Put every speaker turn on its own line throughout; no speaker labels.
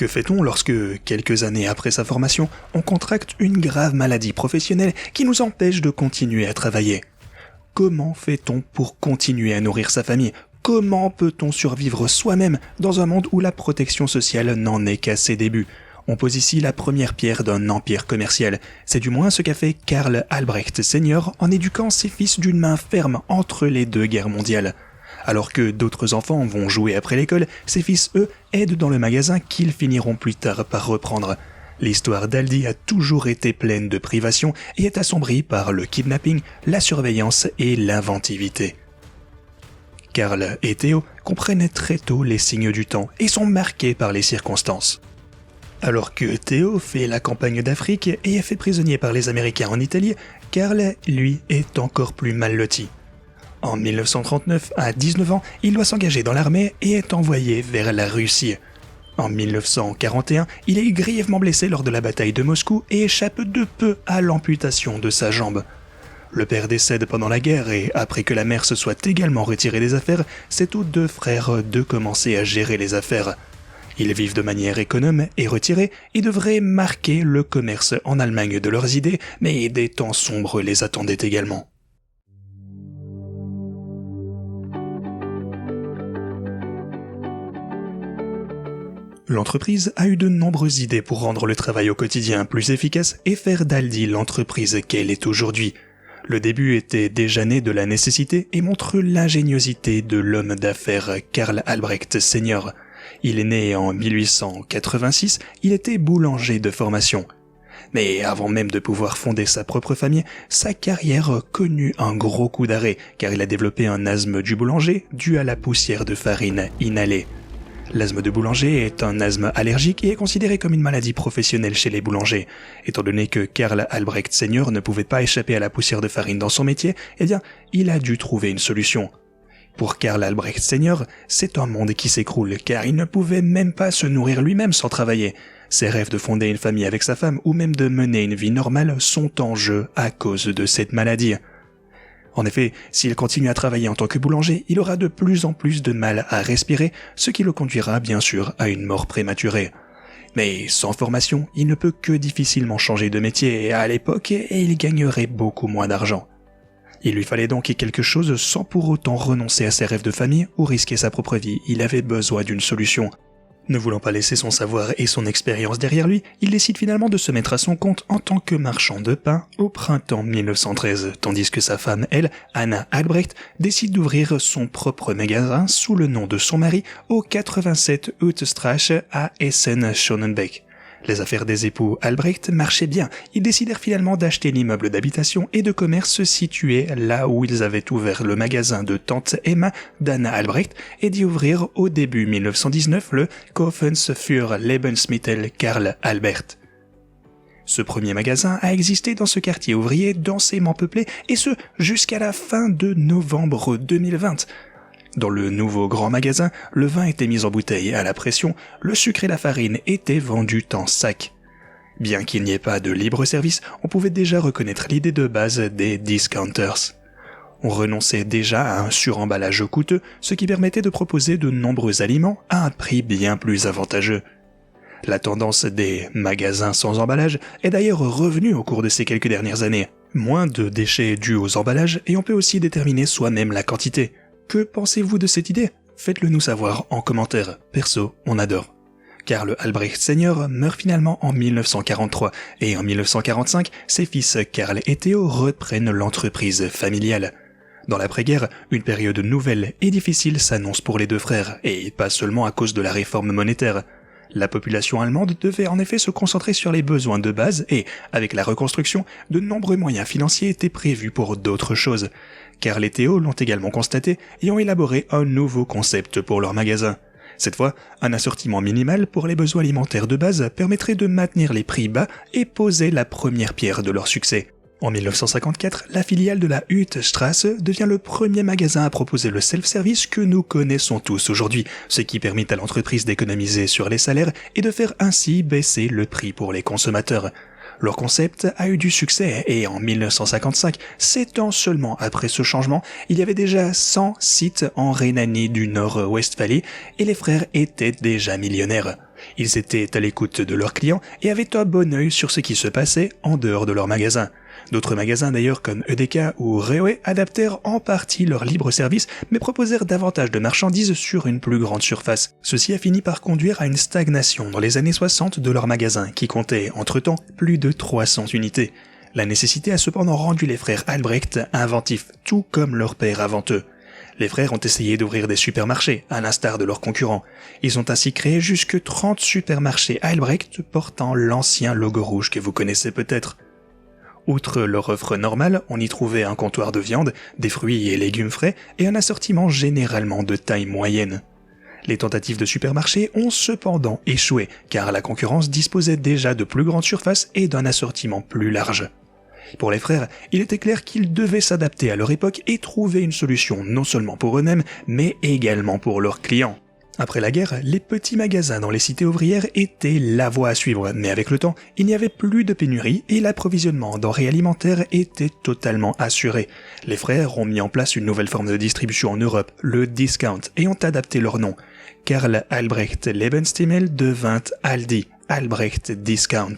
Que fait-on lorsque, quelques années après sa formation, on contracte une grave maladie professionnelle qui nous empêche de continuer à travailler ? Comment fait-on pour continuer à nourrir sa famille ? Comment peut-on survivre soi-même dans un monde où la protection sociale n'en est qu'à ses débuts ? On pose ici la première pierre d'un empire commercial. C'est du moins ce qu'a fait Karl Albrecht Sr. en éduquant ses fils d'une main ferme entre les deux guerres mondiales. Alors que d'autres enfants vont jouer après l'école, ses fils, eux, aident dans le magasin qu'ils finiront plus tard par reprendre. L'histoire d'Aldi a toujours été pleine de privations et est assombrie par le kidnapping, la surveillance et l'inventivité. Karl et Theo comprennent très tôt les signes du temps et sont marqués par les circonstances. Alors que Theo fait la campagne d'Afrique et est fait prisonnier par les Américains en Italie, Karl, lui, est encore plus mal loti. En 1939, à 19 ans, il doit s'engager dans l'armée et est envoyé vers la Russie. En 1941, il est grièvement blessé lors de la bataille de Moscou et échappe de peu à l'amputation de sa jambe. Le père décède pendant la guerre et après que la mère se soit également retirée des affaires, c'est aux deux frères de commencer à gérer les affaires. Ils vivent de manière économe et retirée et devraient marquer le commerce en Allemagne de leurs idées, mais des temps sombres les attendaient également. L'entreprise a eu de nombreuses idées pour rendre le travail au quotidien plus efficace et faire d'Aldi l'entreprise qu'elle est aujourd'hui. Le début était déjà né de la nécessité et montre l'ingéniosité de l'homme d'affaires Karl Albrecht Sr. Il est né en 1886, il était boulanger de formation. Mais avant même de pouvoir fonder sa propre famille, sa carrière connut un gros coup d'arrêt car il a développé un asthme du boulanger dû à la poussière de farine inhalée. L'asthme de boulanger est un asthme allergique et est considéré comme une maladie professionnelle chez les boulangers. Étant donné que Karl Albrecht Sr. ne pouvait pas échapper à la poussière de farine dans son métier, il a dû trouver une solution. Pour Karl Albrecht Sr., c'est un monde qui s'écroule car il ne pouvait même pas se nourrir lui-même sans travailler. Ses rêves de fonder une famille avec sa femme ou même de mener une vie normale sont en jeu à cause de cette maladie. En effet, s'il continue à travailler en tant que boulanger, il aura de plus en plus de mal à respirer, ce qui le conduira bien sûr à une mort prématurée. Mais sans formation, il ne peut que difficilement changer de métier à l'époque et il gagnerait beaucoup moins d'argent. Il lui fallait donc quelque chose sans pour autant renoncer à ses rêves de famille ou risquer sa propre vie, il avait besoin d'une solution. Ne voulant pas laisser son savoir et son expérience derrière lui, il décide finalement de se mettre à son compte en tant que marchand de pain au printemps 1913, tandis que sa femme, elle, Anna Albrecht, décide d'ouvrir son propre magasin sous le nom de son mari au 87 Haute-Strache à Essen-Schonenbeck. Les affaires des époux Albrecht marchaient bien, ils décidèrent finalement d'acheter l'immeuble d'habitation et de commerce situé là où ils avaient ouvert le magasin de tante Emma d'Anna Albrecht et d'y ouvrir au début 1919 le Kaufens für Lebensmittel Karl Albert. Ce premier magasin a existé dans ce quartier ouvrier densément peuplé et ce jusqu'à la fin de novembre 2020. Dans le nouveau grand magasin, le vin était mis en bouteille à la pression, le sucre et la farine étaient vendus en sac. Bien qu'il n'y ait pas de libre service, on pouvait déjà reconnaître l'idée de base des discounters. On renonçait déjà à un suremballage coûteux, ce qui permettait de proposer de nombreux aliments à un prix bien plus avantageux. La tendance des magasins sans emballage est d'ailleurs revenue au cours de ces quelques dernières années. Moins de déchets dus aux emballages et on peut aussi déterminer soi-même la quantité. Que pensez-vous de cette idée ? Faites-le nous savoir en commentaire. Perso, on adore. Karl Albrecht Sr. meurt finalement en 1943 et en 1945, ses fils Karl et Theo reprennent l'entreprise familiale. Dans l'après-guerre, une période nouvelle et difficile s'annonce pour les deux frères, et pas seulement à cause de la réforme monétaire. La population allemande devait en effet se concentrer sur les besoins de base et, avec la reconstruction, de nombreux moyens financiers étaient prévus pour d'autres choses. Karl et Theo l'ont également constaté et ont élaboré un nouveau concept pour leur magasin. Cette fois, un assortiment minimal pour les besoins alimentaires de base permettrait de maintenir les prix bas et poser la première pierre de leur succès. En 1954, la filiale de la Haute-Strasse devient le premier magasin à proposer le self-service que nous connaissons tous aujourd'hui, ce qui permet à l'entreprise d'économiser sur les salaires et de faire ainsi baisser le prix pour les consommateurs. Leur concept a eu du succès et en 1955, 7 ans seulement après ce changement, il y avait déjà 100 sites en Rhénanie du Nord-Westphalie et les frères étaient déjà millionnaires. Ils étaient à l'écoute de leurs clients et avaient un bon œil sur ce qui se passait en dehors de leurs magasins. D'autres magasins d'ailleurs comme EDK ou Rewe adaptèrent en partie leur libre service mais proposèrent davantage de marchandises sur une plus grande surface. Ceci a fini par conduire à une stagnation dans les années 60 de leurs magasins qui comptaient entre-temps plus de 300 unités. La nécessité a cependant rendu les frères Albrecht inventifs, tout comme leur père avant eux. Les frères ont essayé d'ouvrir des supermarchés, à l'instar de leurs concurrents. Ils ont ainsi créé jusque 30 supermarchés Albrecht portant l'ancien logo rouge que vous connaissez peut-être. Outre leur offre normale, on y trouvait un comptoir de viande, des fruits et légumes frais et un assortiment généralement de taille moyenne. Les tentatives de supermarché ont cependant échoué, car la concurrence disposait déjà de plus grandes surfaces et d'un assortiment plus large. Pour les frères, il était clair qu'ils devaient s'adapter à leur époque et trouver une solution non seulement pour eux-mêmes, mais également pour leurs clients. Après la guerre, les petits magasins dans les cités ouvrières étaient la voie à suivre, mais avec le temps, il n'y avait plus de pénurie et l'approvisionnement en denrées alimentaires était totalement assuré. Les frères ont mis en place une nouvelle forme de distribution en Europe, le discount, et ont adapté leur nom. Karl Albrecht Lebensmittel devint Aldi, Albrecht Discount.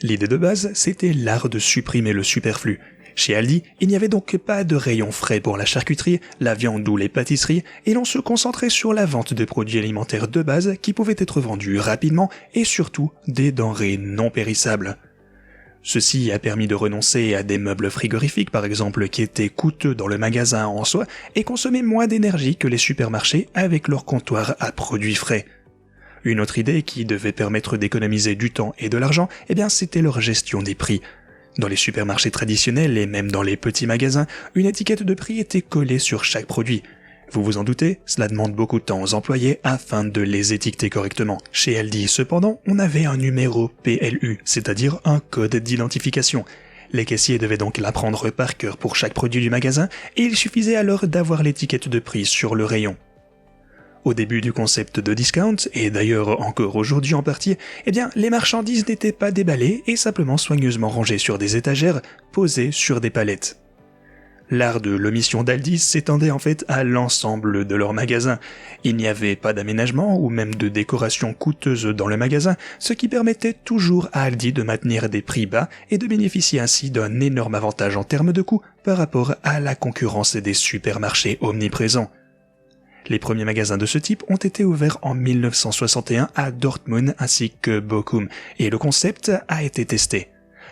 L'idée de base, c'était l'art de supprimer le superflu. Chez Aldi, il n'y avait donc pas de rayon frais pour la charcuterie, la viande ou les pâtisseries, et l'on se concentrait sur la vente de produits alimentaires de base qui pouvaient être vendus rapidement et surtout des denrées non périssables. Ceci a permis de renoncer à des meubles frigorifiques par exemple qui étaient coûteux dans le magasin en soi et consommaient moins d'énergie que les supermarchés avec leurs comptoirs à produits frais. Une autre idée qui devait permettre d'économiser du temps et de l'argent, c'était leur gestion des prix. Dans les supermarchés traditionnels et même dans les petits magasins, une étiquette de prix était collée sur chaque produit. Vous vous en doutez, cela demande beaucoup de temps aux employés afin de les étiqueter correctement. Chez Aldi, cependant, on avait un numéro PLU, c'est-à-dire un code d'identification. Les caissiers devaient donc l'apprendre par cœur pour chaque produit du magasin et il suffisait alors d'avoir l'étiquette de prix sur le rayon. Au début du concept de discount, et d'ailleurs encore aujourd'hui en partie, les marchandises n'étaient pas déballées et simplement soigneusement rangées sur des étagères, posées sur des palettes. L'art de l'omission d'Aldi s'étendait en fait à l'ensemble de leurs magasins. Il n'y avait pas d'aménagement ou même de décoration coûteuse dans le magasin, ce qui permettait toujours à Aldi de maintenir des prix bas et de bénéficier ainsi d'un énorme avantage en termes de coûts par rapport à la concurrence des supermarchés omniprésents. Les premiers magasins de ce type ont été ouverts en 1961 à Dortmund ainsi que Bochum, et le concept a été testé.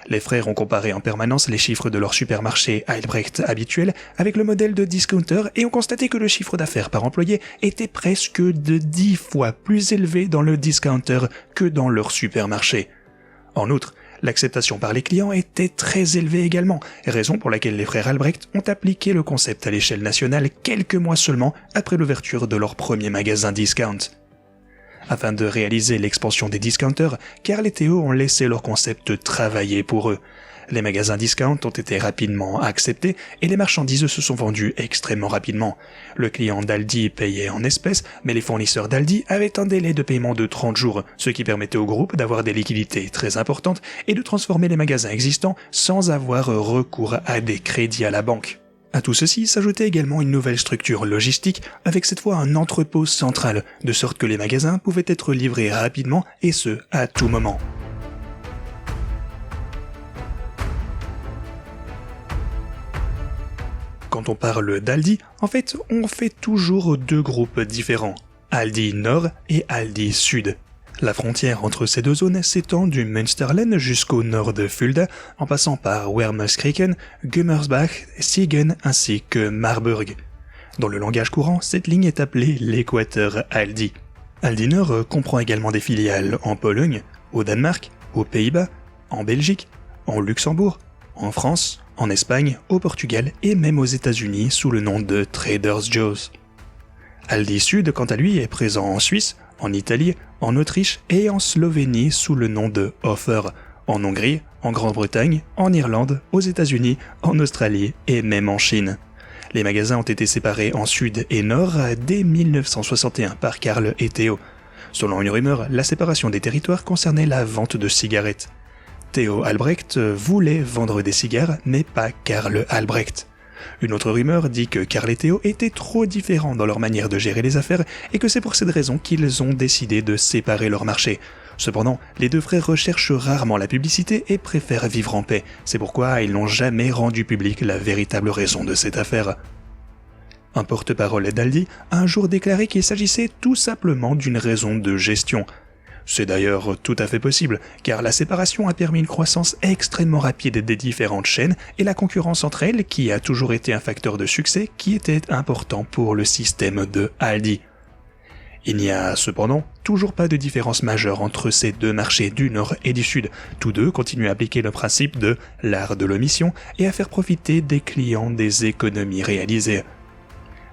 Les frères ont comparé en permanence les chiffres de leur supermarché Albrecht habituel avec le modèle de discounter et ont constaté que le chiffre d'affaires par employé était presque de 10 fois plus élevé dans le discounter que dans leur supermarché. En outre, l'acceptation par les clients était très élevée également, raison pour laquelle les frères Albrecht ont appliqué le concept à l'échelle nationale quelques mois seulement après l'ouverture de leur premier magasin discount. Afin de réaliser l'expansion des discounters, Karl et Theo ont laissé leur concept travailler pour eux. Les magasins discount ont été rapidement acceptés et les marchandises se sont vendues extrêmement rapidement. Le client d'Aldi payait en espèces, mais les fournisseurs d'Aldi avaient un délai de paiement de 30 jours, ce qui permettait au groupe d'avoir des liquidités très importantes et de transformer les magasins existants sans avoir recours à des crédits à la banque. À tout ceci s'ajoutait également une nouvelle structure logistique avec cette fois un entrepôt central, de sorte que les magasins pouvaient être livrés rapidement et ce, à tout moment. Quand on parle d'Aldi, en fait, on fait toujours deux groupes différents, Aldi Nord et Aldi Sud. La frontière entre ces deux zones s'étend du Münsterland jusqu'au nord de Fulda, en passant par Wermelskirchen, Gummersbach, Siegen ainsi que Marburg. Dans le langage courant, cette ligne est appelée l'équateur Aldi. Aldi Nord comprend également des filiales en Pologne, au Danemark, aux Pays-Bas, en Belgique, en Luxembourg, en France, en Espagne, au Portugal et même aux États-Unis sous le nom de Trader Joe's. Aldi Sud, quant à lui, est présent en Suisse, en Italie, en Autriche et en Slovénie sous le nom de Hofer, en Hongrie, en Grande-Bretagne, en Irlande, aux États-Unis, en Australie et même en Chine. Les magasins ont été séparés en Sud et Nord dès 1961 par Karl et Theo. Selon une rumeur, la séparation des territoires concernait la vente de cigarettes. Theo Albrecht voulait vendre des cigares, mais pas Karl Albrecht. Une autre rumeur dit que Karl et Theo étaient trop différents dans leur manière de gérer les affaires et que c'est pour cette raison qu'ils ont décidé de séparer leur marché. Cependant, les deux frères recherchent rarement la publicité et préfèrent vivre en paix. C'est pourquoi ils n'ont jamais rendu public la véritable raison de cette affaire. Un porte-parole d'Aldi a un jour déclaré qu'il s'agissait tout simplement d'une raison de gestion. C'est d'ailleurs tout à fait possible, car la séparation a permis une croissance extrêmement rapide des différentes chaînes et la concurrence entre elles qui a toujours été un facteur de succès qui était important pour le système de Aldi. Il n'y a cependant toujours pas de différence majeure entre ces deux marchés du Nord et du Sud. Tous deux continuent à appliquer le principe de l'art de l'omission et à faire profiter des clients des économies réalisées.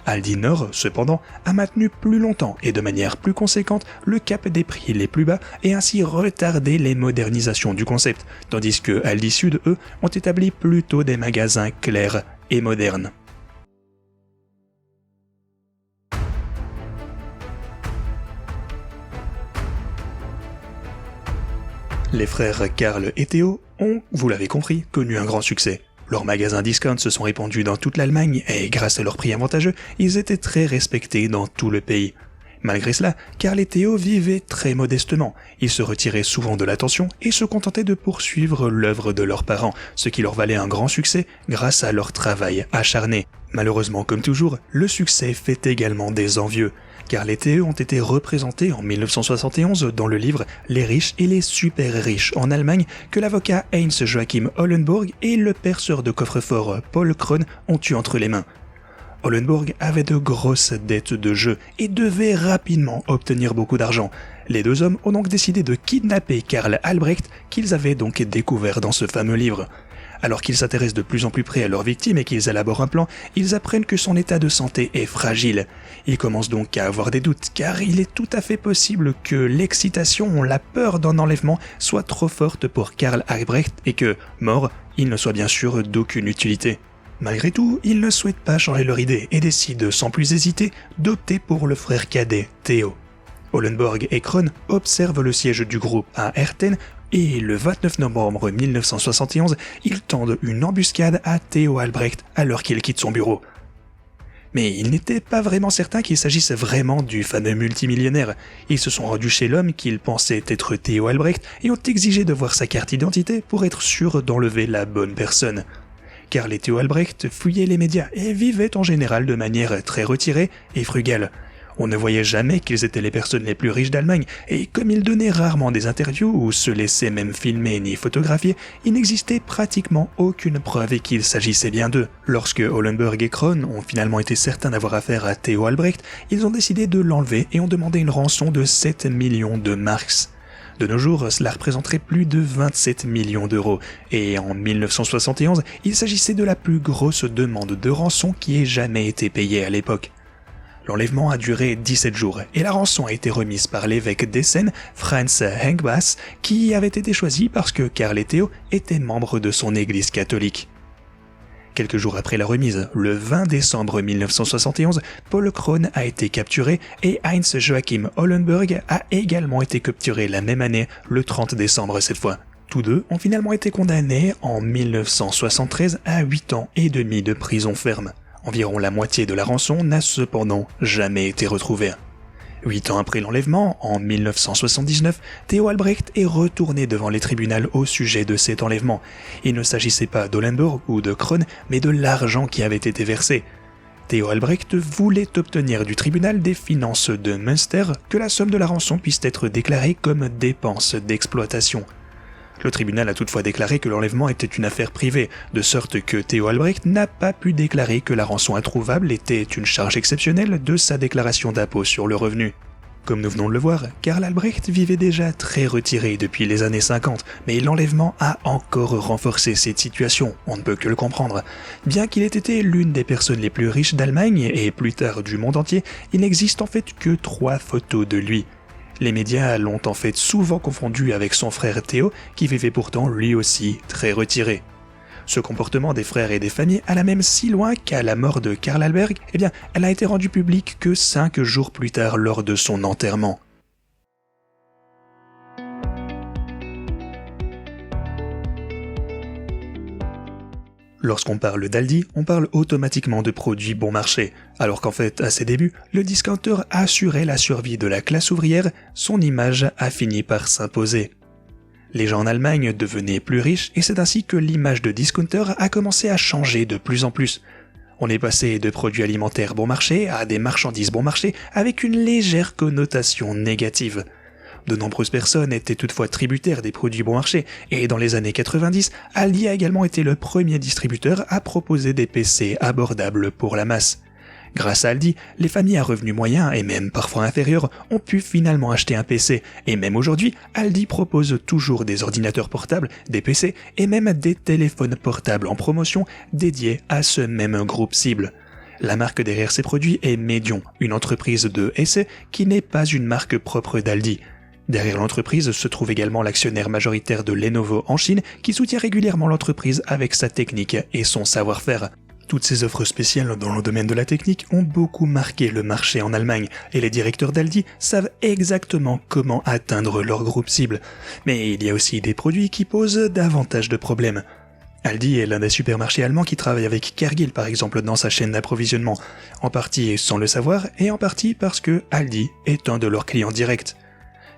Aldi Nord, cependant, a maintenu plus longtemps et de manière plus conséquente le cap des prix les plus bas et ainsi retardé les modernisations du concept, tandis que Aldi Sud, eux, ont établi plutôt des magasins clairs et modernes. Les frères Karl et Theo ont, vous l'avez compris, connu un grand succès. Leurs magasins discount se sont répandus dans toute l'Allemagne et grâce à leurs prix avantageux, ils étaient très respectés dans tout le pays. Malgré cela, Karl et Theo vivaient très modestement. Ils se retiraient souvent de l'attention et se contentaient de poursuivre l'œuvre de leurs parents, ce qui leur valait un grand succès grâce à leur travail acharné. Malheureusement, comme toujours, le succès fait également des envieux. Karl et Theo ont été représentés en 1971 dans le livre « Les riches et les super riches » en Allemagne que l'avocat Heinz Joachim Hollenborg et le perceur de coffre-fort Paul Krohn ont eu entre les mains. Hollenborg avait de grosses dettes de jeu et devait rapidement obtenir beaucoup d'argent. Les deux hommes ont donc décidé de kidnapper Karl Albrecht qu'ils avaient donc découvert dans ce fameux livre. Alors qu'ils s'intéressent de plus en plus près à leur victime et qu'ils élaborent un plan, ils apprennent que son état de santé est fragile. Ils commencent donc à avoir des doutes, car il est tout à fait possible que l'excitation, la peur d'un enlèvement soit trop forte pour Karl Albrecht et que, mort, il ne soit bien sûr d'aucune utilité. Malgré tout, ils ne souhaitent pas changer leur idée et décident sans plus hésiter d'opter pour le frère cadet, Theo. Hollenborg et Krohn observent le siège du groupe à Herten et le 29 novembre 1971, ils tendent une embuscade à Theo Albrecht alors qu'il quitte son bureau. Mais ils n'étaient pas vraiment certains qu'il s'agisse vraiment du fameux multimillionnaire. Ils se sont rendus chez l'homme qu'ils pensaient être Theo Albrecht et ont exigé de voir sa carte d'identité pour être sûrs d'enlever la bonne personne. Car les Theo Albrecht fouillaient les médias et vivaient en général de manière très retirée et frugale. On ne voyait jamais qu'ils étaient les personnes les plus riches d'Allemagne, et comme ils donnaient rarement des interviews ou se laissaient même filmer ni photographier, il n'existait pratiquement aucune preuve qu'il s'agissait bien d'eux. Lorsque Hollenborg et Krohn ont finalement été certains d'avoir affaire à Theo Albrecht, ils ont décidé de l'enlever et ont demandé une rançon de 7 millions de marks. De nos jours, cela représenterait plus de 27 millions d'euros, et en 1971, il s'agissait de la plus grosse demande de rançon qui ait jamais été payée à l'époque. L'enlèvement a duré 17 jours et la rançon a été remise par l'évêque d'Essen, Franz Henkbas, qui avait été choisi parce que Karl et Theo étaient membres de son église catholique. Quelques jours après la remise, le 20 décembre 1971, Paul Krohn a été capturé et Heinz Joachim Hollenborg a également été capturé la même année, le 30 décembre cette fois. Tous deux ont finalement été condamnés en 1973 à 8 ans et demi de prison ferme. Environ la moitié de la rançon n'a cependant jamais été retrouvée. 8 ans après l'enlèvement, en 1979, Theo Albrecht est retourné devant les tribunaux au sujet de cet enlèvement. Il ne s'agissait pas d'Hollenborg ou de Krohn, mais de l'argent qui avait été versé. Theo Albrecht voulait obtenir du tribunal des finances de Münster que la somme de la rançon puisse être déclarée comme dépense d'exploitation. Le tribunal a toutefois déclaré que l'enlèvement était une affaire privée, de sorte que Theo Albrecht n'a pas pu déclarer que la rançon introuvable était une charge exceptionnelle de sa déclaration d'impôt sur le revenu. Comme nous venons de le voir, Karl Albrecht vivait déjà très retiré depuis les années 50, mais l'enlèvement a encore renforcé cette situation, on ne peut que le comprendre. Bien qu'il ait été l'une des personnes les plus riches d'Allemagne et plus tard du monde entier, il n'existe en fait que 3 photos de lui. Les médias l'ont en fait souvent confondu avec son frère Theo, qui vivait pourtant lui aussi très retiré. Ce comportement des frères et des familles alla même si loin qu'à la mort de Karl Albrecht, elle a été rendue publique que 5 jours plus tard lors de son enterrement. Lorsqu'on parle d'Aldi, on parle automatiquement de produits bon marché, alors qu'en fait, à ses débuts, le discounter assurait la survie de la classe ouvrière, son image a fini par s'imposer. Les gens en Allemagne devenaient plus riches et c'est ainsi que l'image de discounter a commencé à changer de plus en plus. On est passé de produits alimentaires bon marché à des marchandises bon marché avec une légère connotation négative. De nombreuses personnes étaient toutefois tributaires des produits bon marché et dans les années 90, Aldi a également été le premier distributeur à proposer des PC abordables pour la masse. Grâce à Aldi, les familles à revenus moyens et même parfois inférieurs ont pu finalement acheter un PC et même aujourd'hui, Aldi propose toujours des ordinateurs portables, des PC et même des téléphones portables en promotion dédiés à ce même groupe cible. La marque derrière ces produits est Medion, une entreprise de Hesse qui n'est pas une marque propre d'Aldi. Derrière l'entreprise se trouve également l'actionnaire majoritaire de Lenovo en Chine qui soutient régulièrement l'entreprise avec sa technique et son savoir-faire. Toutes ces offres spéciales dans le domaine de la technique ont beaucoup marqué le marché en Allemagne et les directeurs d'Aldi savent exactement comment atteindre leur groupe cible. Mais il y a aussi des produits qui posent davantage de problèmes. Aldi est l'un des supermarchés allemands qui travaille avec Cargill par exemple dans sa chaîne d'approvisionnement, en partie sans le savoir et en partie parce que Aldi est un de leurs clients directs.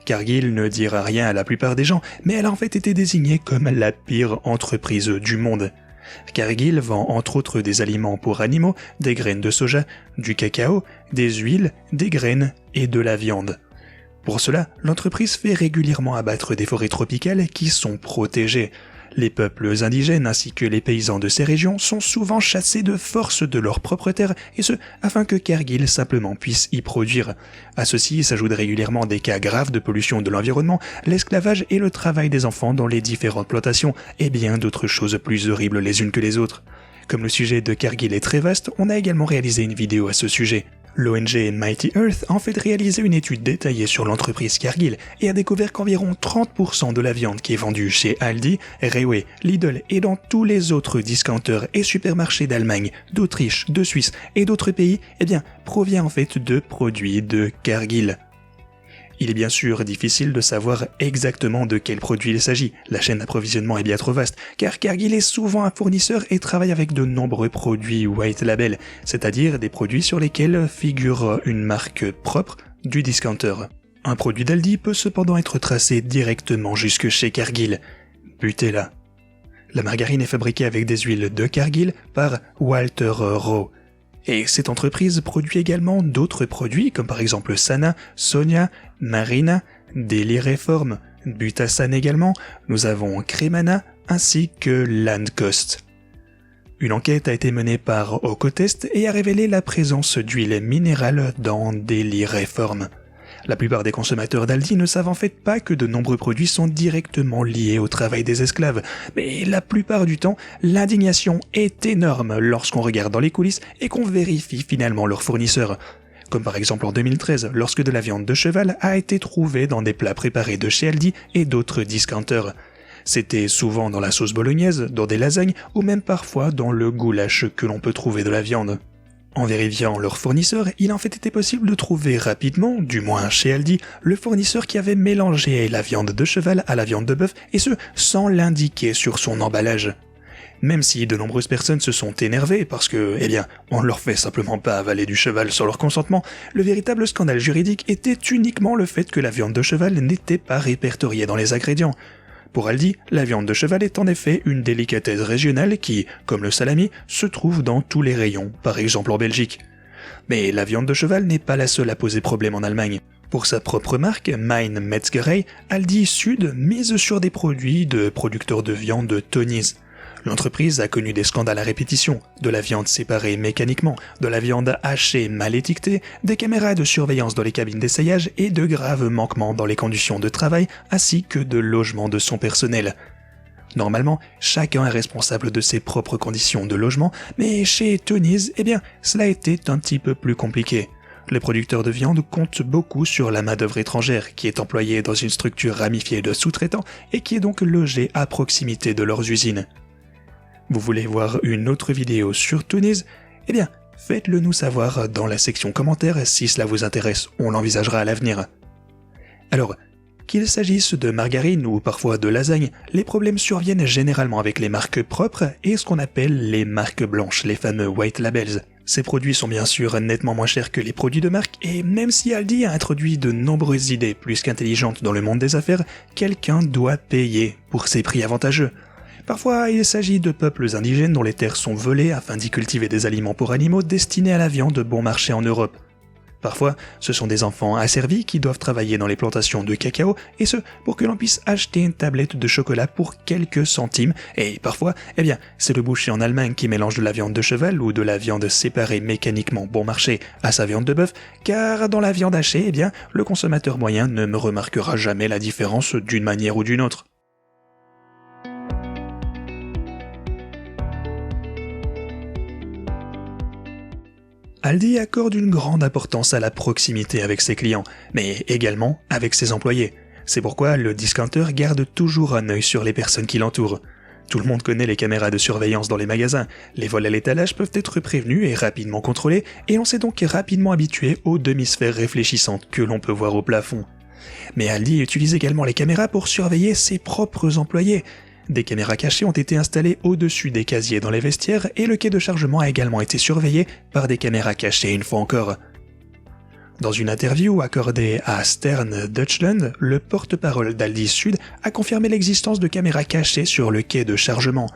Cargill ne dira rien à la plupart des gens, mais elle a en fait été désignée comme la pire entreprise du monde. Cargill vend entre autres des aliments pour animaux, des graines de soja, du cacao, des huiles, des graines et de la viande. Pour cela, l'entreprise fait régulièrement abattre des forêts tropicales qui sont protégées. Les peuples indigènes ainsi que les paysans de ces régions sont souvent chassés de force de leurs propres terres, et ce, afin que Cargill simplement puisse y produire. À ceci s'ajoutent régulièrement des cas graves de pollution de l'environnement, l'esclavage et le travail des enfants dans les différentes plantations, et bien d'autres choses plus horribles les unes que les autres. Comme le sujet de Cargill est très vaste, on a également réalisé une vidéo à ce sujet. L'ONG Mighty Earth a en fait réalisé une étude détaillée sur l'entreprise Cargill et a découvert qu'environ 30% de la viande qui est vendue chez Aldi, Rewe, Lidl et dans tous les autres discounters et supermarchés d'Allemagne, d'Autriche, de Suisse et d'autres pays, provient en fait de produits de Cargill. Il est bien sûr difficile de savoir exactement de quel produit il s'agit, la chaîne d'approvisionnement est bien trop vaste, car Cargill est souvent un fournisseur et travaille avec de nombreux produits white label, c'est-à-dire des produits sur lesquels figure une marque propre du discounter. Un produit d'Aldi peut cependant être tracé directement jusque chez Cargill. Butez-la. La margarine est fabriquée avec des huiles de Cargill par Walter Rowe. Et cette entreprise produit également d'autres produits comme par exemple Sana, Sonia, Marina, Deli Reform, Butasan également, nous avons Cremana ainsi que Landkost. Une enquête a été menée par Ocotest et a révélé la présence d'huile minérale dans Deli Reform. La plupart des consommateurs d'Aldi ne savent en fait pas que de nombreux produits sont directement liés au travail des esclaves, mais la plupart du temps, l'indignation est énorme lorsqu'on regarde dans les coulisses et qu'on vérifie finalement leurs fournisseurs. Comme par exemple en 2013, lorsque de la viande de cheval a été trouvée dans des plats préparés de chez Aldi et d'autres discounters. C'était souvent dans la sauce bolognaise, dans des lasagnes ou même parfois dans le goulash que l'on peut trouver de la viande. En vérifiant leurs fournisseurs, il a en fait été possible de trouver rapidement, du moins chez Aldi, le fournisseur qui avait mélangé la viande de cheval à la viande de bœuf, et ce, sans l'indiquer sur son emballage. Même si de nombreuses personnes se sont énervées parce que, on ne leur fait simplement pas avaler du cheval sans leur consentement, le véritable scandale juridique était uniquement le fait que la viande de cheval n'était pas répertoriée dans les ingrédients. Pour Aldi, la viande de cheval est en effet une délicatesse régionale qui, comme le salami, se trouve dans tous les rayons, par exemple en Belgique. Mais la viande de cheval n'est pas la seule à poser problème en Allemagne. Pour sa propre marque, Mein Metzgerei, Aldi Sud mise sur des produits de producteurs de viande Tönnies. L'entreprise a connu des scandales à répétition, de la viande séparée mécaniquement, de la viande hachée mal étiquetée, des caméras de surveillance dans les cabines d'essayage et de graves manquements dans les conditions de travail ainsi que de logement de son personnel. Normalement, chacun est responsable de ses propres conditions de logement, mais chez Tönnies, cela était un petit peu plus compliqué. Les producteurs de viande comptent beaucoup sur la main-d'œuvre étrangère qui est employée dans une structure ramifiée de sous-traitants et qui est donc logée à proximité de leurs usines. Vous voulez voir une autre vidéo sur Tönnies ? Faites-le nous savoir dans la section commentaires si cela vous intéresse, on l'envisagera à l'avenir. Alors, Qu'il s'agisse de margarine ou parfois de lasagne, les problèmes surviennent généralement avec les marques propres et ce qu'on appelle les marques blanches, les fameux white labels. Ces produits sont bien sûr nettement moins chers que les produits de marque et même si Aldi a introduit de nombreuses idées plus qu'intelligentes dans le monde des affaires, quelqu'un doit payer pour ces prix avantageux. Parfois, il s'agit de peuples indigènes dont les terres sont volées afin d'y cultiver des aliments pour animaux destinés à la viande bon marché en Europe. Parfois, ce sont des enfants asservis qui doivent travailler dans les plantations de cacao, et ce, pour que l'on puisse acheter une tablette de chocolat pour quelques centimes, et parfois, c'est le boucher en Allemagne qui mélange de la viande de cheval ou de la viande séparée mécaniquement bon marché à sa viande de bœuf, car dans la viande hachée, le consommateur moyen ne me remarquera jamais la différence d'une manière ou d'une autre. Aldi accorde une grande importance à la proximité avec ses clients, mais également avec ses employés. C'est pourquoi le discounter garde toujours un œil sur les personnes qui l'entourent. Tout le monde connaît les caméras de surveillance dans les magasins. Les vols à l'étalage peuvent être prévenus et rapidement contrôlés, et on s'est donc rapidement habitué aux demi-sphères réfléchissantes que l'on peut voir au plafond. Mais Aldi utilise également les caméras pour surveiller ses propres employés. Des caméras cachées ont été installées au-dessus des casiers dans les vestiaires et le quai de chargement a également été surveillé par des caméras cachées une fois encore. Dans une interview accordée à Stern Deutschland, le porte-parole d'Aldi Sud a confirmé l'existence de caméras cachées sur le quai de chargement.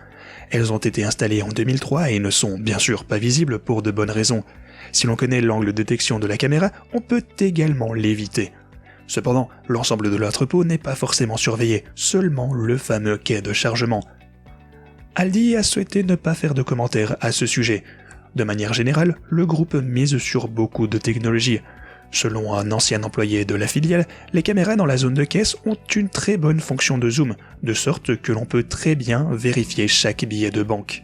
Elles ont été installées en 2003 et ne sont bien sûr pas visibles pour de bonnes raisons. Si l'on connaît l'angle de détection de la caméra, on peut également l'éviter. Cependant, l'ensemble de l'entrepôt n'est pas forcément surveillé, seulement le fameux quai de chargement. Aldi a souhaité ne pas faire de commentaires à ce sujet. De manière générale, le groupe mise sur beaucoup de technologies. Selon un ancien employé de la filiale, les caméras dans la zone de caisse ont une très bonne fonction de zoom, de sorte que l'on peut très bien vérifier chaque billet de banque.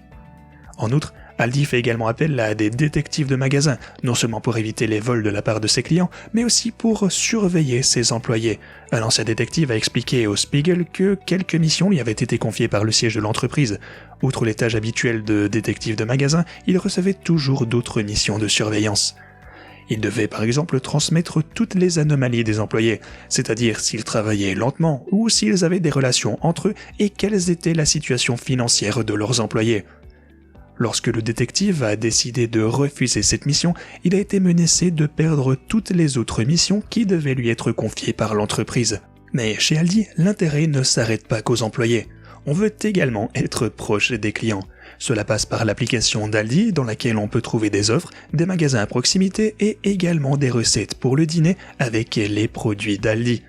En outre, Aldi fait également appel à des détectives de magasins, non seulement pour éviter les vols de la part de ses clients, mais aussi pour surveiller ses employés. Un ancien détective a expliqué au Spiegel que quelques missions lui avaient été confiées par le siège de l'entreprise. Outre les tâches habituelles de détective de magasin, il recevait toujours d'autres missions de surveillance. Il devait par exemple transmettre toutes les anomalies des employés, c'est-à-dire s'ils travaillaient lentement ou s'ils avaient des relations entre eux et quelle était la situation financière de leurs employés. Lorsque le détective a décidé de refuser cette mission, il a été menacé de perdre toutes les autres missions qui devaient lui être confiées par l'entreprise. Mais chez Aldi, l'intérêt ne s'arrête pas qu'aux employés. On veut également être proche des clients. Cela passe par l'application d'Aldi dans laquelle on peut trouver des offres, des magasins à proximité et également des recettes pour le dîner avec les produits d'Aldi.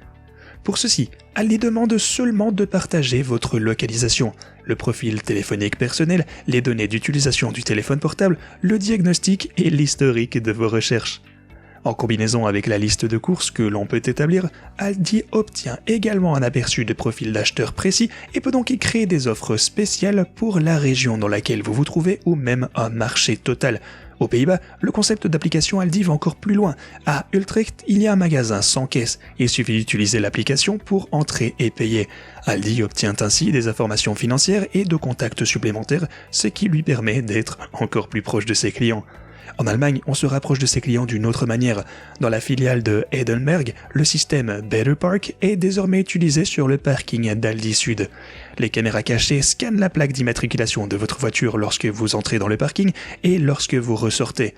Pour ceci, Aldi demande seulement de partager votre localisation, le profil téléphonique personnel, les données d'utilisation du téléphone portable, le diagnostic et l'historique de vos recherches. En combinaison avec la liste de courses que l'on peut établir, Aldi obtient également un aperçu de profil d'acheteur précis et peut donc y créer des offres spéciales pour la région dans laquelle vous vous trouvez ou même un marché total. Aux Pays-Bas, le concept d'application Aldi va encore plus loin. À Utrecht, il y a un magasin sans caisse. Il suffit d'utiliser l'application pour entrer et payer. Aldi obtient ainsi des informations financières et de contacts supplémentaires, ce qui lui permet d'être encore plus proche de ses clients. En Allemagne, on se rapproche de ses clients d'une autre manière. Dans la filiale de Heidelberg, le système Better Park est désormais utilisé sur le parking d'Aldi Sud. Les caméras cachées scannent la plaque d'immatriculation de votre voiture lorsque vous entrez dans le parking et lorsque vous ressortez.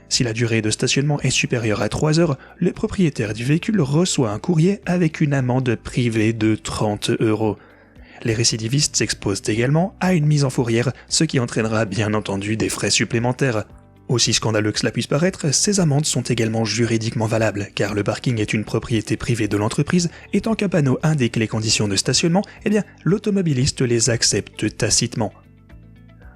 Si la durée de stationnement est supérieure à 3 heures, le propriétaire du véhicule reçoit un courrier avec une amende privée de 30 €. Les récidivistes s'exposent également à une mise en fourrière, ce qui entraînera bien entendu des frais supplémentaires. Aussi scandaleux que cela puisse paraître, ces amendes sont également juridiquement valables, car le parking est une propriété privée de l'entreprise, et tant qu'un panneau indique les conditions de stationnement, l'automobiliste les accepte tacitement.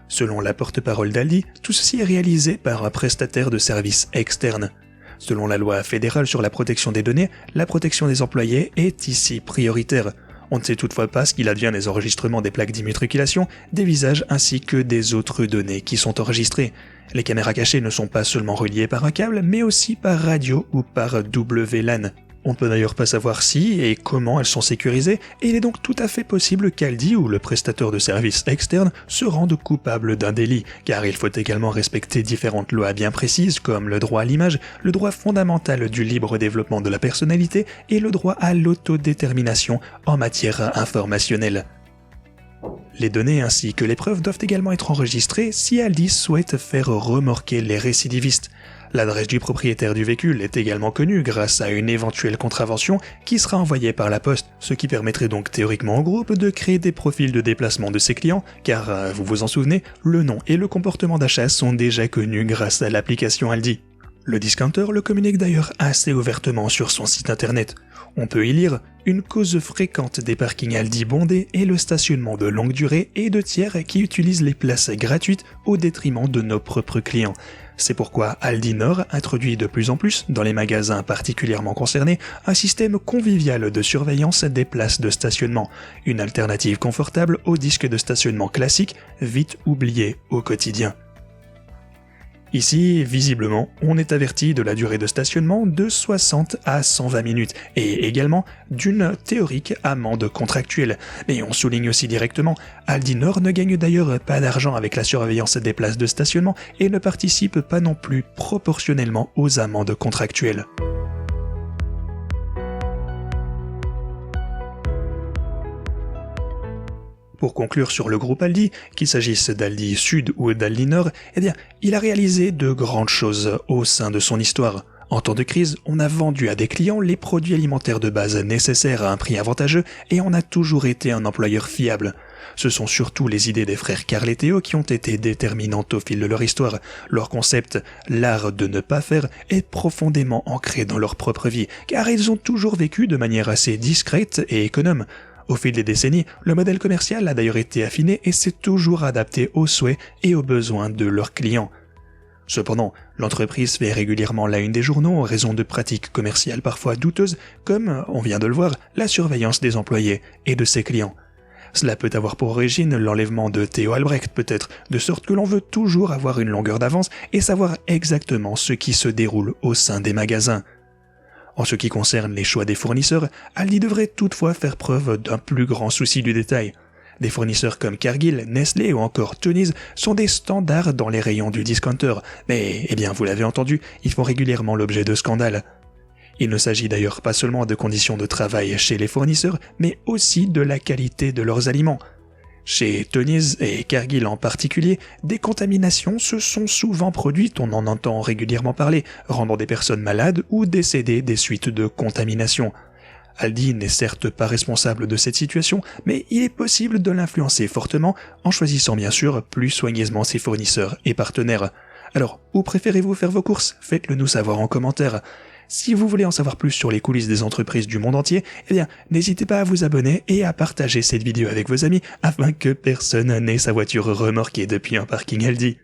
Selon la porte-parole d'Aldi, tout ceci est réalisé par un prestataire de services externe. Selon la loi fédérale sur la protection des données, la protection des employés est ici prioritaire. On ne sait toutefois pas ce qu'il advient des enregistrements des plaques d'immatriculation, des visages ainsi que des autres données qui sont enregistrées. Les caméras cachées ne sont pas seulement reliées par un câble, mais aussi par radio ou par WLAN. On ne peut d'ailleurs pas savoir si et comment elles sont sécurisées, et il est donc tout à fait possible qu'Aldi ou le prestataire de services externe se rende coupable d'un délit, car il faut également respecter différentes lois bien précises comme le droit à l'image, le droit fondamental du libre développement de la personnalité et le droit à l'autodétermination en matière informationnelle. Les données ainsi que les preuves doivent également être enregistrées si Aldi souhaite faire remorquer les récidivistes. L'adresse du propriétaire du véhicule est également connue grâce à une éventuelle contravention qui sera envoyée par la poste, ce qui permettrait donc théoriquement au groupe de créer des profils de déplacement de ses clients, car vous vous en souvenez, le nom et le comportement d'achat sont déjà connus grâce à l'application Aldi. Le discounter le communique d'ailleurs assez ouvertement sur son site internet. On peut y lire « Une cause fréquente des parkings Aldi bondés est le stationnement de longue durée et de tiers qui utilisent les places gratuites au détriment de nos propres clients. C'est pourquoi Aldi Nord introduit de plus en plus, dans les magasins particulièrement concernés, un système convivial de surveillance des places de stationnement, une alternative confortable aux disques de stationnement classiques, vite oubliés au quotidien. » Ici, visiblement, on est averti de la durée de stationnement de 60 à 120 minutes et également d'une théorique amende contractuelle. Mais on souligne aussi directement, Aldi Nord ne gagne d'ailleurs pas d'argent avec la surveillance des places de stationnement et ne participe pas non plus proportionnellement aux amendes contractuelles. Pour conclure sur le groupe Aldi, qu'il s'agisse d'Aldi Sud ou d'Aldi Nord, il a réalisé de grandes choses au sein de son histoire. En temps de crise, on a vendu à des clients les produits alimentaires de base nécessaires à un prix avantageux et on a toujours été un employeur fiable. Ce sont surtout les idées des frères Carl et Théo qui ont été déterminantes au fil de leur histoire. Leur concept, l'art de ne pas faire, est profondément ancré dans leur propre vie, car ils ont toujours vécu de manière assez discrète et économe. Au fil des décennies, le modèle commercial a d'ailleurs été affiné et s'est toujours adapté aux souhaits et aux besoins de leurs clients. Cependant, l'entreprise fait régulièrement la une des journaux en raison de pratiques commerciales parfois douteuses, comme, on vient de le voir, la surveillance des employés et de ses clients. Cela peut avoir pour origine l'enlèvement de Theo Albrecht peut-être, de sorte que l'on veut toujours avoir une longueur d'avance et savoir exactement ce qui se déroule au sein des magasins. En ce qui concerne les choix des fournisseurs, Aldi devrait toutefois faire preuve d'un plus grand souci du détail. Des fournisseurs comme Cargill, Nestlé ou encore Tony's sont des standards dans les rayons du discounter, mais, vous l'avez entendu, ils font régulièrement l'objet de scandales. Il ne s'agit d'ailleurs pas seulement de conditions de travail chez les fournisseurs, mais aussi de la qualité de leurs aliments. Chez Tony's et Cargill en particulier, des contaminations se sont souvent produites, on en entend régulièrement parler, rendant des personnes malades ou décédées des suites de contamination. Aldi n'est certes pas responsable de cette situation, mais il est possible de l'influencer fortement en choisissant bien sûr plus soigneusement ses fournisseurs et partenaires. Alors, où préférez-vous faire vos courses? Faites-le nous savoir en commentaire. Si vous voulez en savoir plus sur les coulisses des entreprises du monde entier, n'hésitez pas à vous abonner et à partager cette vidéo avec vos amis afin que personne n'ait sa voiture remorquée depuis un parking Aldi.